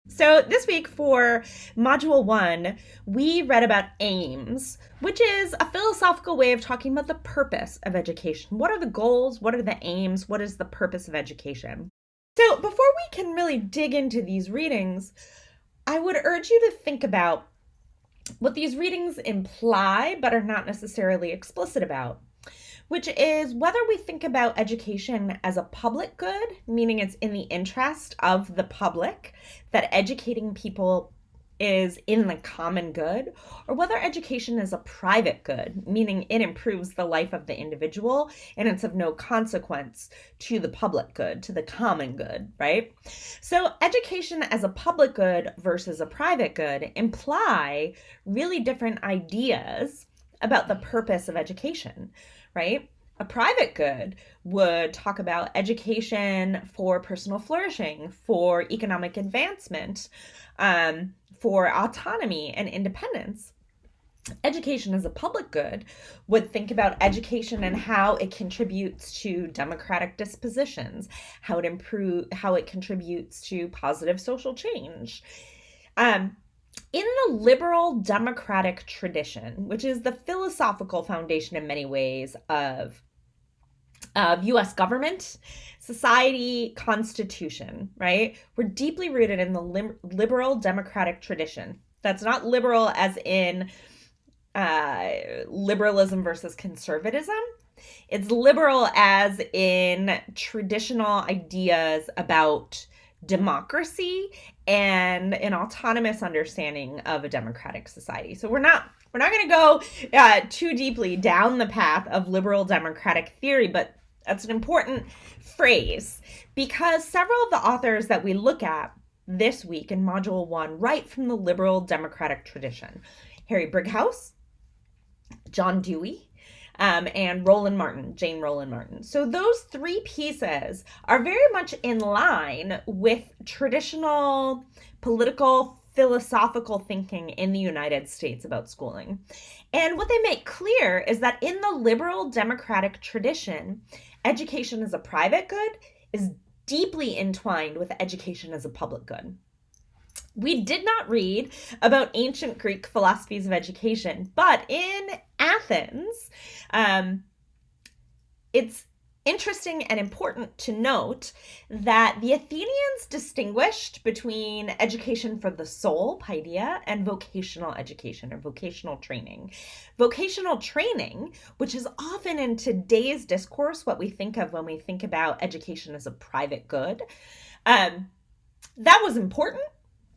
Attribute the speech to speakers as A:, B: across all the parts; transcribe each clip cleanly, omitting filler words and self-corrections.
A: So this week for Module 1, we read about aims, which is a philosophical way of talking about the purpose of education. What are the goals? What are the aims? What is the purpose of education? So before we can really dig into these readings, I would urge you to think about what these readings imply but are not necessarily explicit about, which is whether we think about education as a public good, meaning it's in the interest of the public, that educating people is in the common good, or whether education is a private good, meaning it improves the life of the individual and it's of no consequence to the public good, to the common good, right? So education as a public good versus a private good imply really different ideas about the purpose of education, right? A private good would talk about education for personal flourishing, for economic advancement, for autonomy and independence. Education as a public good would think about education and how it contributes to democratic dispositions, how it contributes to positive social change. In the liberal democratic tradition, which is the philosophical foundation in many ways of US government, society, constitution, right? We're deeply rooted in the liberal democratic tradition. That's not liberal as in liberalism versus conservatism. It's liberal as in traditional ideas about democracy and an autonomous understanding of a democratic society. So we're not going to go too deeply down the path of liberal democratic theory, but that's an important phrase because several of the authors that we look at this week in Module 1 write from the liberal democratic tradition. Harry Brighouse, John Dewey, and Jane Roland Martin. So those three pieces are very much in line with traditional political philosophical thinking in the United States about schooling. And what they make clear is that in the liberal democratic tradition, education as a private good is deeply entwined with education as a public good. We did not read about ancient Greek philosophies of education, but in Athens, it's interesting and important to note that the Athenians distinguished between education for the soul, paideia, and vocational education or vocational training. Vocational training, which is often in today's discourse what we think of when we think about education as a private good, that was important.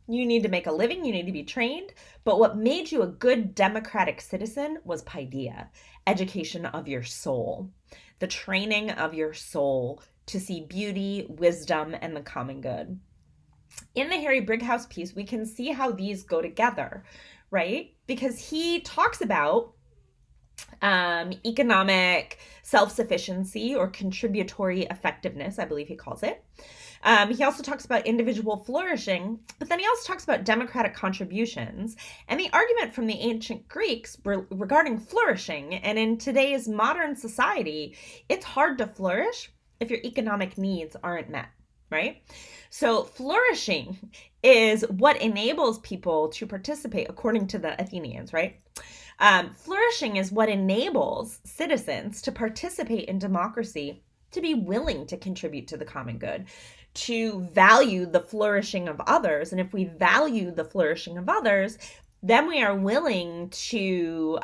A: You need to make a living, you need to be trained. But what made you a good democratic citizen was paideia, education of your soul, the training of your soul to see beauty, wisdom, and the common good. In the Harry Brighouse piece, we can see how these go together, right? Because he talks about economic self-sufficiency or contributory effectiveness, I believe he calls it. He also talks about individual flourishing, but then he also talks about democratic contributions and the argument from the ancient Greeks regarding flourishing. And in today's modern society, it's hard to flourish if your economic needs aren't met, right? So flourishing is what enables people to participate, according to the Athenians, right? Flourishing is what enables citizens to participate in democracy, to be willing to contribute to the common good, to value the flourishing of others. And if we value the flourishing of others, then we are willing to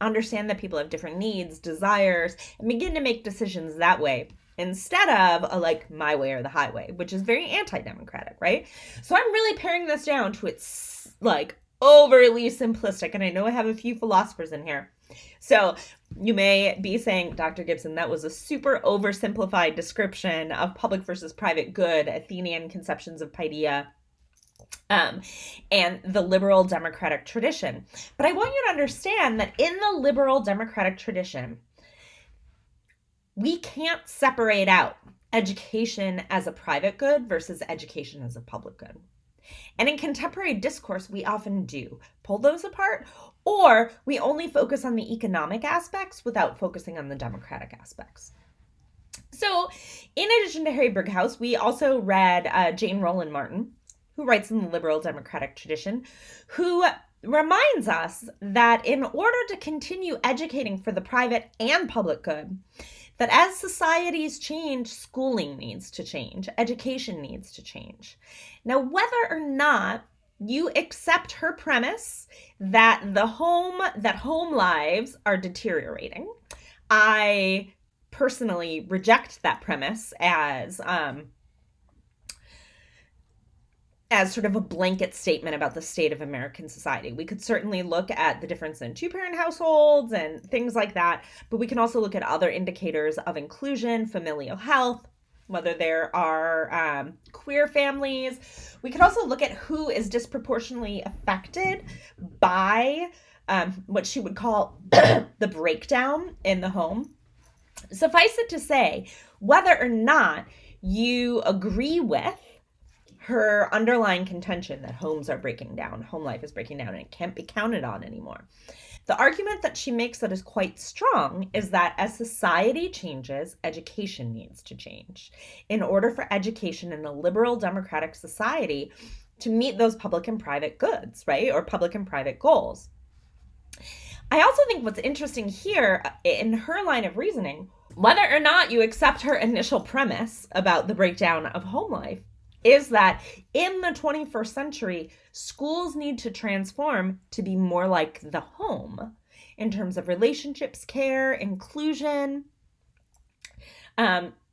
A: understand that people have different needs, desires, and begin to make decisions that way instead of like my way or the highway, which is very anti-democratic, right? So I'm really paring this down to its like overly simplistic, and I know I have a few philosophers in here. So you may be saying, Dr. Gibson, that was a super oversimplified description of public versus private good, Athenian conceptions of paideia, and the liberal democratic tradition. But I want you to understand that in the liberal democratic tradition, we can't separate out education as a private good versus education as a public good. And in contemporary discourse, we often do pull those apart, or we only focus on the economic aspects without focusing on the democratic aspects. So in addition to Harry Brighouse, we also read Jane Roland Martin, who writes in the liberal democratic tradition, who reminds us that in order to continue educating for the private and public good, that as societies change, schooling needs to change, education needs to change. Now, whether or not you accept her premise that home lives are deteriorating, I personally reject that premise as sort of a blanket statement about the state of American society. We could certainly look at the difference in two-parent households and things like that, but we can also look at other indicators of inclusion, familial health, whether there are queer families. We could also look at who is disproportionately affected by what she would call the breakdown in the home. Suffice it to say, whether or not you agree with her underlying contention that homes are breaking down, home life is breaking down, and it can't be counted on anymore. The argument that she makes that is quite strong is that as society changes, education needs to change in order for education in a liberal democratic society to meet those public and private goods, right? Or public and private goals. I also think what's interesting here in her line of reasoning, whether or not you accept her initial premise about the breakdown of home life, is that in the 21st century, schools need to transform to be more like the home in terms of relationships, care, inclusion,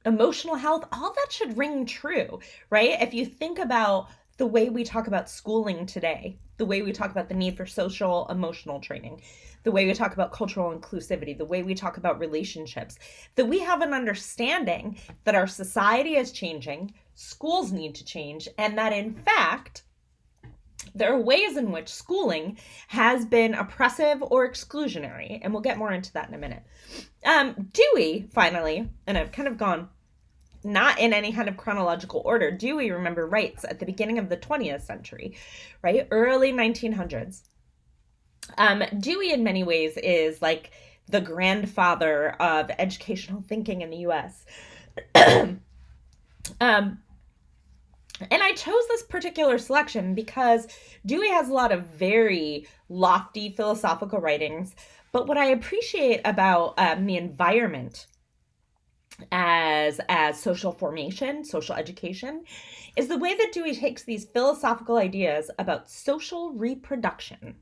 A: emotional health. All that should ring true, right? If you think about the way we talk about schooling today, the way we talk about the need for social emotional training, the way we talk about cultural inclusivity, the way we talk about relationships, that we have an understanding that our society is changing, schools need to change, and that in fact, there are ways in which schooling has been oppressive or exclusionary, and we'll get more into that in a minute. Dewey, finally, and I've kind of gone not in any kind of chronological order, Dewey, remember, writes at the beginning of the 20th century, right? Early 1900s. Dewey, in many ways, is like the grandfather of educational thinking in the U.S. And I chose this particular selection because Dewey has a lot of very lofty philosophical writings, but what I appreciate about the environment as social formation, social education, is the way that Dewey takes these philosophical ideas about social reproduction,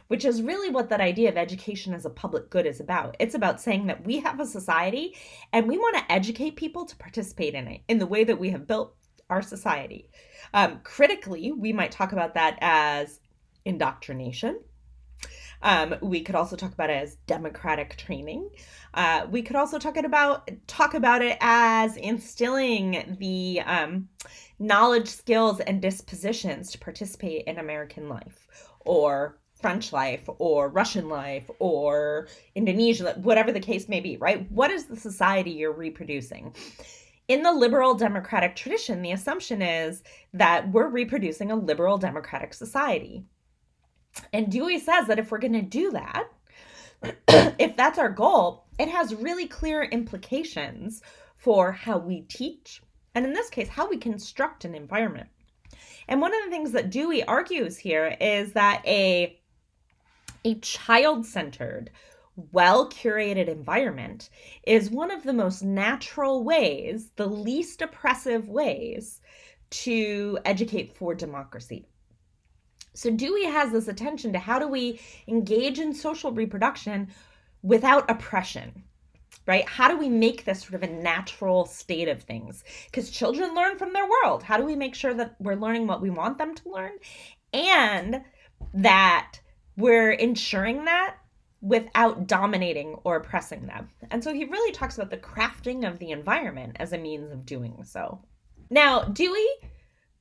A: which is really what that idea of education as a public good is about. It's about saying that we have a society and we want to educate people to participate in it in the way that we have built our society. Critically, we might talk about that as indoctrination. We could also talk about it as democratic training. We could also talk about it as instilling the knowledge, skills, and dispositions to participate in American life, or French life, or Russian life, or Indonesian, whatever the case may be, right? What is the society you're reproducing? In the liberal democratic tradition, the assumption is that we're reproducing a liberal democratic society. And Dewey says that if we're going to do that, if that's our goal, it has really clear implications for how we teach, and in this case, how we construct an environment. And one of the things that Dewey argues here is that a child-centered, well-curated environment is one of the most natural ways, the least oppressive ways, to educate for democracy. So Dewey has this attention to how do we engage in social reproduction without oppression, right? How do we make this sort of a natural state of things? Because children learn from their world. How do we make sure that we're learning what we want them to learn, and that we're ensuring that without dominating or oppressing them? And so he really talks about the crafting of the environment as a means of doing so. Now, Dewey,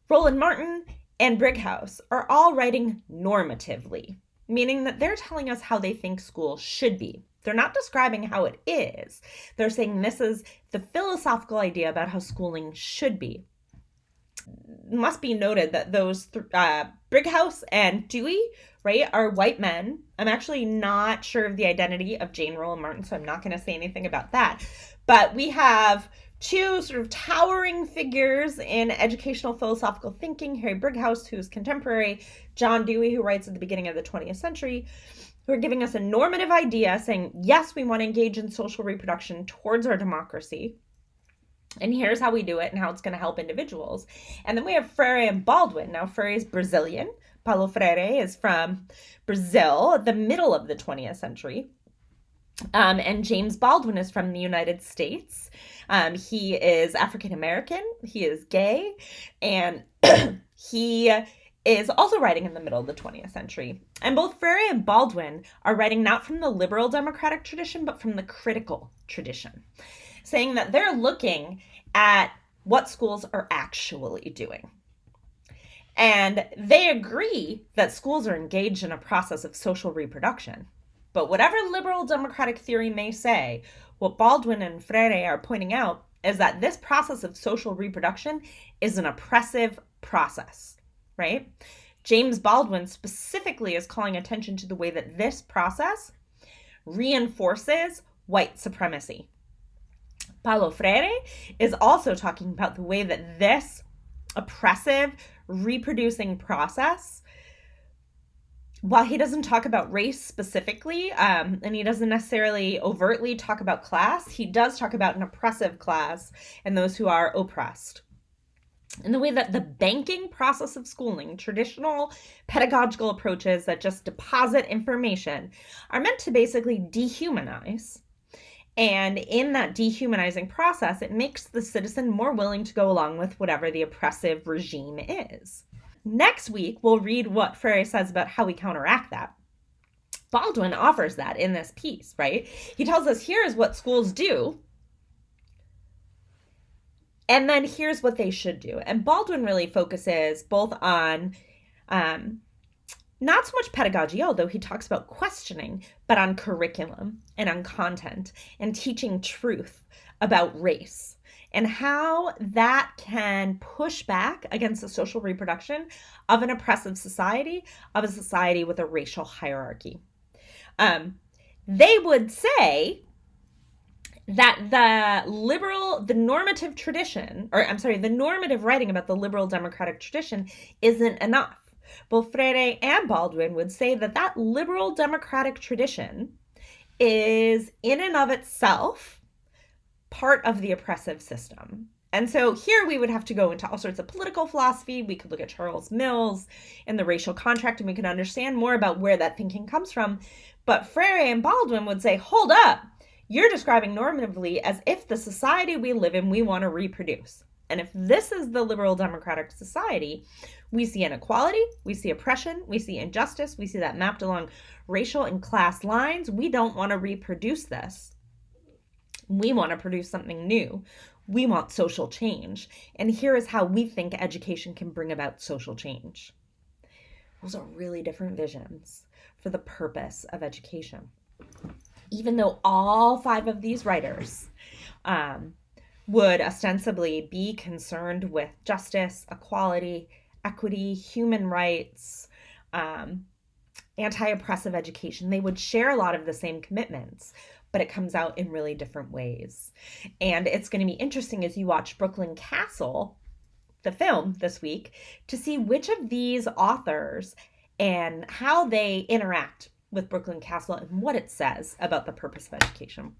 A: Roland Martin, and Brighouse are all writing normatively, meaning that they're telling us how they think school should be. They're not describing how it is. They're saying this is the philosophical idea about how schooling should be. It must be noted that those Brighouse and Dewey, right, are white men. I'm actually not sure of the identity of Jane Roland Martin, so I'm not going to say anything about that. But we have Two sort of towering figures in educational philosophical thinking, Harry Brighouse, who's contemporary, John Dewey, who writes at the beginning of the 20th century, who are giving us a normative idea saying, yes, we want to engage in social reproduction towards our democracy. And here's how we do it and how it's going to help individuals. And then we have Freire and Baldwin. Now, Freire is Brazilian. Paulo Freire is from Brazil, the middle of the 20th century. And James Baldwin is from the United States. He is African American. He is gay. And he is also writing in the middle of the 20th century. And both Freire and Baldwin are writing not from the liberal democratic tradition, but from the critical tradition, saying that they're looking at what schools are actually doing. And they agree that schools are engaged in a process of social reproduction. But whatever liberal democratic theory may say, what Baldwin and Freire are pointing out is that this process of social reproduction is an oppressive process, right? James Baldwin specifically is calling attention to the way that this process reinforces white supremacy. Paulo Freire is also talking about the way that this oppressive reproducing process, while he doesn't talk about race specifically, and he doesn't necessarily overtly talk about class, he does talk about an oppressive class and those who are oppressed. And the way that the banking process of schooling, traditional pedagogical approaches that just deposit information, are meant to basically dehumanize. And in that dehumanizing process, it makes the citizen more willing to go along with whatever the oppressive regime is. Next week, we'll read what Freire says about how we counteract that. Baldwin offers that in this piece, right? He tells us here's what schools do, and then here's what they should do. And Baldwin really focuses both on not so much pedagogy, although he talks about questioning, but on curriculum and on content and teaching truth about race and how that can push back against the social reproduction of an oppressive society, of a society with a racial hierarchy. They would say that the normative writing about the liberal democratic tradition isn't enough. Both Freire and Baldwin would say that that liberal democratic tradition is in and of itself part of the oppressive system. And so here we would have to go into all sorts of political philosophy. We could look at Charles Mills and the racial contract, and we can understand more about where that thinking comes from. But Freire and Baldwin would say, hold up, you're describing normatively as if the society we live in, we want to reproduce. And if this is the liberal democratic society, we see inequality, we see oppression, we see injustice, we see that mapped along racial and class lines. We don't want to reproduce this. We want to produce something new. We want social change. And here is how we think education can bring about social change. Those are really different visions for the purpose of education. Even though all five of these writers would ostensibly be concerned with justice, equality, equity, human rights, anti-oppressive education, they would share a lot of the same commitments, but it comes out in really different ways. And it's going to be interesting as you watch Brooklyn Castle, the film this week, to see which of these authors and how they interact with Brooklyn Castle and what it says about the purpose of education.